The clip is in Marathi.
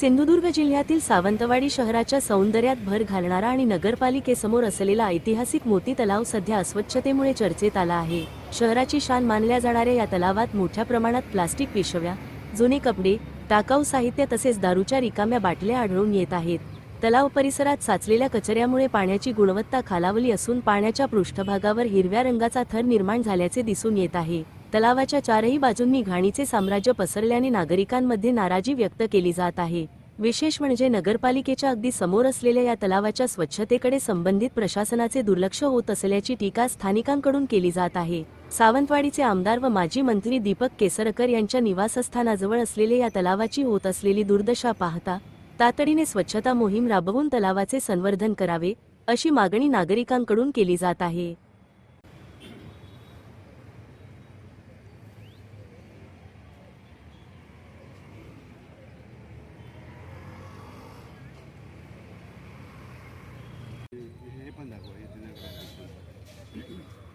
सिंधुदुर्ग जिल्ह्यातील सावंतवाडी शहराच्या सौंदर्यात भर घालणारा आणि नगरपालिकेसमोर असलेला ऐतिहासिक मोती तलाव सध्या अस्वच्छतेमुळे चर्चेत आला आहे। शहराची शान मानल्या जाणाऱ्या या तलावात मोठ्या प्रमाणात प्लास्टिक पिशव्या, जुने कपडे, टाकाऊ साहित्य तसेच दारूच्या रिकाम्या बाटल्या आढळून येत आहेत। तलाव परिसरात साचलेल्या कचऱ्यामुळे पाण्याची गुणवत्ता खालावली असून पाण्याच्या पृष्ठभागावर हिरव्या रंगाचा थर निर्माण झाल्याचे दिसून येत आहे। तलावाच्या चारही बाजूंनी घाणीचे साम्राज्य पसरल्याने नागरिकांमध्ये नाराजी व्यक्त केली जात आहे। विशेष म्हणजे नगरपालिकेच्या अगदी समोर असलेल्या या तलावाच्या स्वच्छतेकडे संबंधित प्रशासनाचे दुर्लक्ष होत असल्याची टीका स्थानिकांकडून केली जात आहे। सावंतवाडीचे आमदार व माजी मंत्री दीपक केसरकर यांच्या निवासस्थानाजवळ असलेल्या या तलावाची होत असलेली दुर्दशा पाहता तातडीने स्वच्छता मोहीम राबवून तलावाचे संवर्धन करावे, अशी मागणी नागरिकांकडून केली जात आहे। हे पण दाखवा, हे जुन्या काळात.